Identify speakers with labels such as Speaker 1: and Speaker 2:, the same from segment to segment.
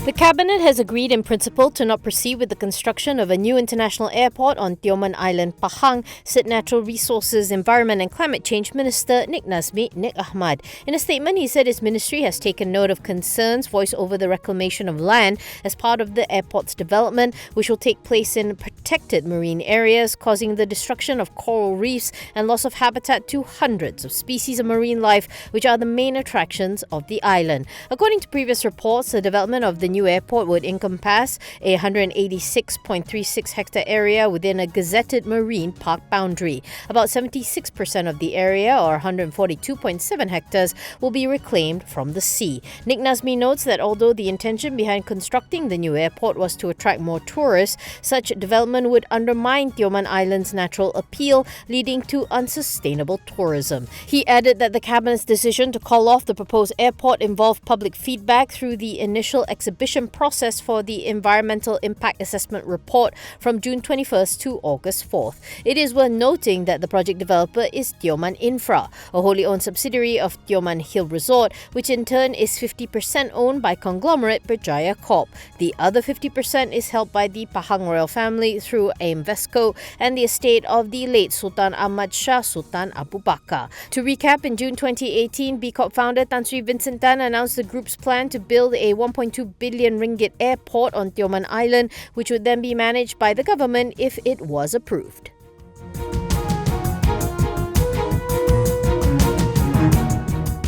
Speaker 1: The Cabinet has agreed in principle to not proceed with the construction of a new international airport on Tioman Island, Pahang, said Natural Resources, Environment and Climate Change Minister Nik Nazmi Nik Ahmad. In a statement, he said his ministry has taken note of concerns voiced over the reclamation of land as part of the airport's development, which will take place in protected marine areas, causing the destruction of coral reefs and loss of habitat to hundreds of species of marine life, which are the main attractions of the island. According to previous reports, the development of the new airport would encompass a 186.36 hectare area within a gazetted marine park boundary. About 76% of the area, or 142.7 hectares, will be reclaimed from the sea. Nik Nazmi notes that although the intention behind constructing the new airport was to attract more tourists, such development would undermine Tioman Island's natural appeal, leading to unsustainable tourism. He added that the Cabinet's decision to call off the proposed airport involved public feedback through the initial exhibition process for the Environmental Impact Assessment Report from June 21st to August 4th. It is worth noting that the project developer is Tioman Infra, a wholly owned subsidiary of Tioman Hill Resort, which in turn is 50% owned by conglomerate Berjaya Corp. The other 50% is held by the Pahang royal family through Invesco and the estate of the late Sultan Ahmad Shah Sultan Abu Bakar. To recap, in June 2018, B Corp founder Tan Sri Vincent Tan announced the group's plan to build a 1.2 billion ringgit airport on Tioman Island, which would then be managed by the government if it was approved.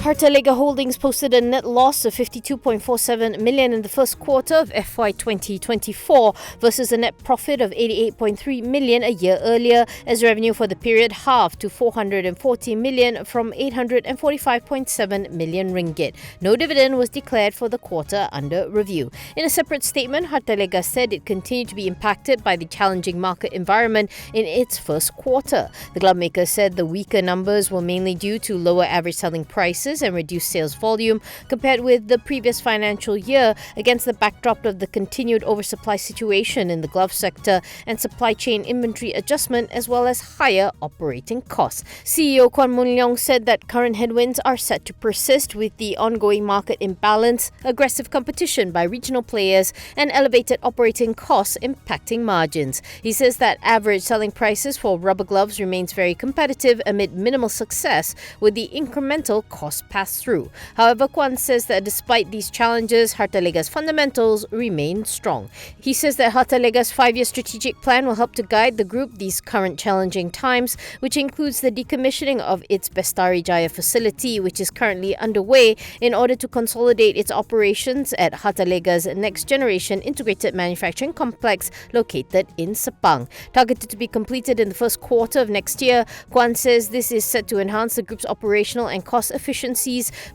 Speaker 1: Hartalega Holdings posted a net loss of 52.47 million in the first quarter of FY 2024 versus a net profit of 88.3 million a year earlier, as revenue for the period halved to 440 million from 845.7 million ringgit. No dividend was declared for the quarter under review. In a separate statement, Hartalega said it continued to be impacted by the challenging market environment in its first quarter. The glove maker said the weaker numbers were mainly due to lower average selling prices and reduced sales volume compared with the previous financial year, against the backdrop of the continued oversupply situation in the glove sector and supply chain inventory adjustment, as well as higher operating costs. CEO Kwan Moon Leong said that current headwinds are set to persist with the ongoing market imbalance, aggressive competition by regional players, and elevated operating costs impacting margins. He says that average selling prices for rubber gloves remains very competitive amid minimal success with the incremental cost pass-through. However, Kwan says that despite these challenges, Hartalega's fundamentals remain strong. He says that Hartalega's 5-year strategic plan will help to guide the group these current challenging times, which includes the decommissioning of its Bestari Jaya facility, which is currently underway, in order to consolidate its operations at Hartalega's next-generation integrated manufacturing complex located in Sepang. Targeted to be completed in the first quarter of next year, Kwan says this is set to enhance the group's operational and cost efficiencies,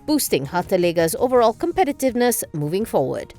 Speaker 1: boosting Hartalega's overall competitiveness moving forward.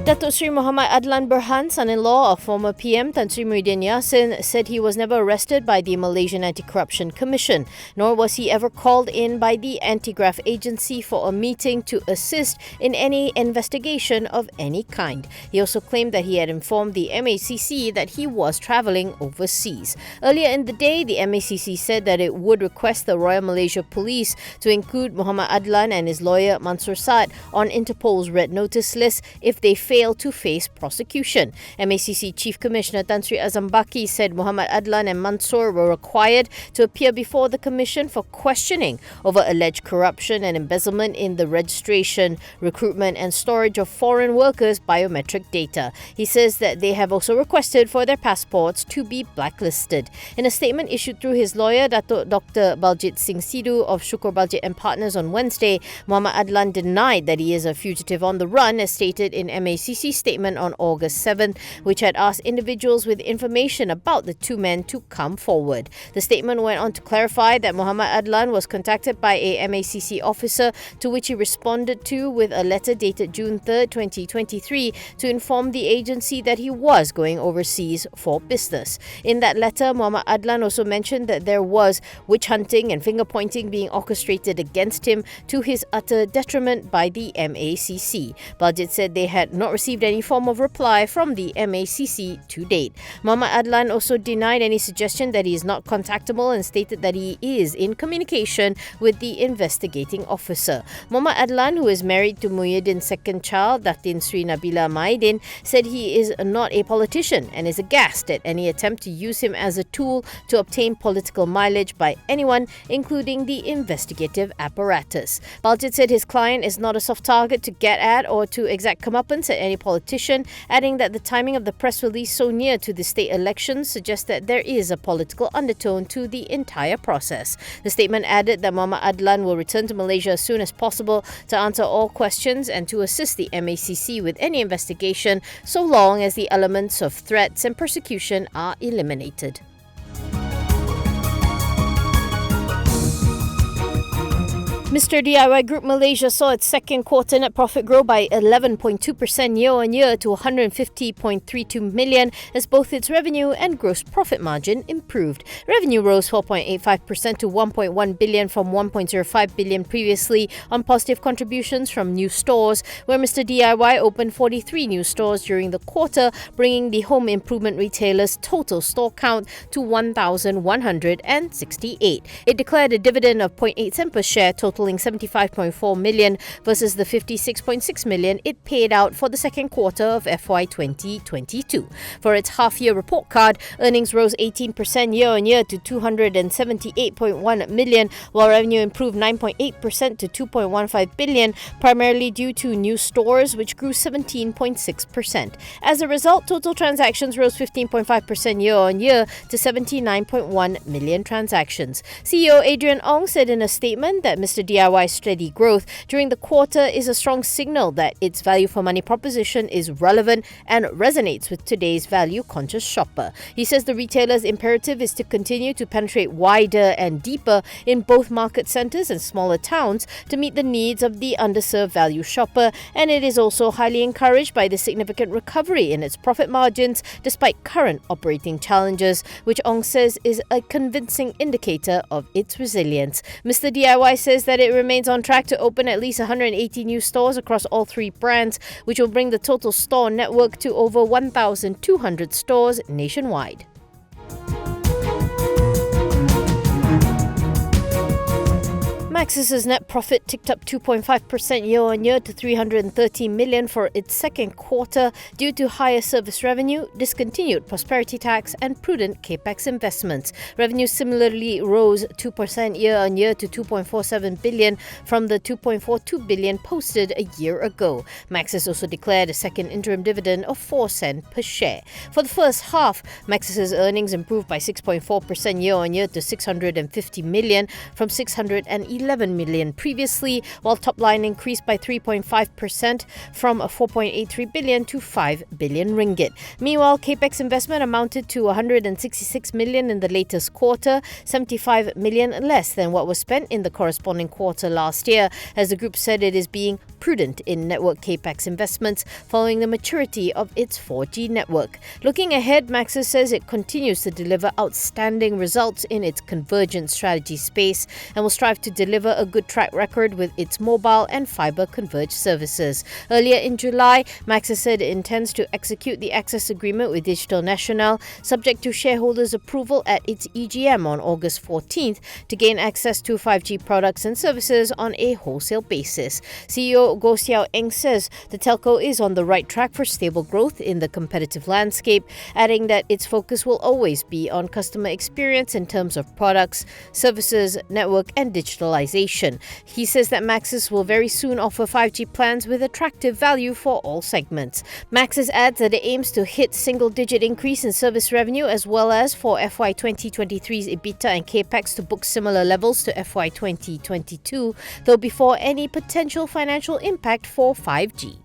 Speaker 1: Datuk Sri Muhammad Adlan Berhan, son-in-law of former PM Tan Sri Muhyiddin Yassin, said he was never arrested by the Malaysian Anti-Corruption Commission, nor was he ever called in by the Anti-Graft Agency for a meeting to assist in any investigation of any kind. He also claimed that he had informed the MACC that he was travelling overseas. Earlier in the day, the MACC said that it would request the Royal Malaysia Police to include Muhammad Adlan and his lawyer Mansur Saad on Interpol's Red Notice list if they fail to face prosecution. MACC Chief Commissioner Tan Sri Azam Baki said Muhammad Adlan and Mansur were required to appear before the Commission for questioning over alleged corruption and embezzlement in the registration, recruitment and storage of foreign workers' biometric data. He says that they have also requested for their passports to be blacklisted. In a statement issued through his lawyer, Dr. Baljit Singh Sidhu of Syukur Baljit and Partners on Wednesday, Muhammad Adlan denied that he is a fugitive on the run, as stated in MACC statement on August 7th, which had asked individuals with information about the two men to come forward. The statement went on to clarify that Muhammad Adlan was contacted by a MACC officer, to which he responded to with a letter dated June 3rd, 2023, to inform the agency that he was going overseas for business. In that letter, Muhammad Adlan also mentioned that there was witch hunting and finger pointing being orchestrated against him to his utter detriment by the MACC. Baljit said they had not received any form of reply from the MACC to date. Muhammad Adlan also denied any suggestion that he is not contactable and stated that he is in communication with the investigating officer. Muhammad Adlan, who is married to Muhyiddin's second child, Datin Sri Nabila Muhyiddin, said he is not a politician and is aghast at any attempt to use him as a tool to obtain political mileage by anyone, including the investigative apparatus. Baljit said his client is not a soft target to get at or to exact comeuppance at any politician, adding that the timing of the press release so near to the state elections suggests that there is a political undertone to the entire process. The statement added that Muhammad Adlan will return to Malaysia as soon as possible to answer all questions and to assist the MACC with any investigation so long as the elements of threats and persecution are eliminated. Mr. DIY Group Malaysia saw its second quarter net profit grow by 11.2% year-on-year to 150.32 million as both its revenue and gross profit margin improved. Revenue rose 4.85% to 1.1 billion from 1.05 billion previously on positive contributions from new stores, where Mr. DIY opened 43 new stores during the quarter, bringing the home improvement retailer's total store count to 1,168. It declared a dividend of 0.8 cent per share, totaling 75.4 million versus the 56.6 million it paid out for the second quarter of FY 2022. For its half-year report card, earnings rose 18% year-on-year to 278.1 million, while revenue improved 9.8% to 2.15 billion, primarily due to new stores, which grew 17.6%. As a result, total transactions rose 15.5% year-on-year to 79.1 million transactions. CEO Adrian Ong said in a statement that Mr. DIY's steady growth during the quarter is a strong signal that its value for money proposition is relevant and resonates with today's value-conscious shopper. He says the retailer's imperative is to continue to penetrate wider and deeper in both market centres and smaller towns to meet the needs of the underserved value shopper, and it is also highly encouraged by the significant recovery in its profit margins despite current operating challenges, which Ong says is a convincing indicator of its resilience. Mr. DIY says that it remains on track to open at least 180 new stores across all three brands, which will bring the total store network to over 1,200 stores nationwide. Maxis' net profit ticked up 2.5% year-on-year to 330 million for its second quarter due to higher service revenue, discontinued prosperity tax and prudent capex investments. Revenue similarly rose 2% year-on-year to 2.47 billion from the 2.42 billion posted a year ago. Maxis also declared a second interim dividend of 4 cents per share. For the first half, Maxis' earnings improved by 6.4% year-on-year to 650 million from 611 million previously, while top line increased by 3.5% from 4.83 billion to 5 billion ringgit. Meanwhile, capex investment amounted to 166 million in the latest quarter, 75 million less than what was spent in the corresponding quarter last year, as the group said it is being prudent in network capex investments following the maturity of its 4G network. Looking ahead, Maxis says it continues to deliver outstanding results in its convergent strategy space and will strive to deliver a good track record with its mobile and fibre converged services. Earlier in July, Maxis said it intends to execute the access agreement with Digital Nasional, subject to shareholders' approval at its EGM on August 14th, to gain access to 5G products and services on a wholesale basis. CEO Goh Xiao Eng says the telco is on the right track for stable growth in the competitive landscape, adding that its focus will always be on customer experience in terms of products, services, network and digitalization. He says that Maxis will very soon offer 5G plans with attractive value for all segments. Maxis adds that it aims to hit single-digit increase in service revenue as well as for FY 2023's EBITDA and capex to book similar levels to FY 2022, though before any potential financial impact for 5G.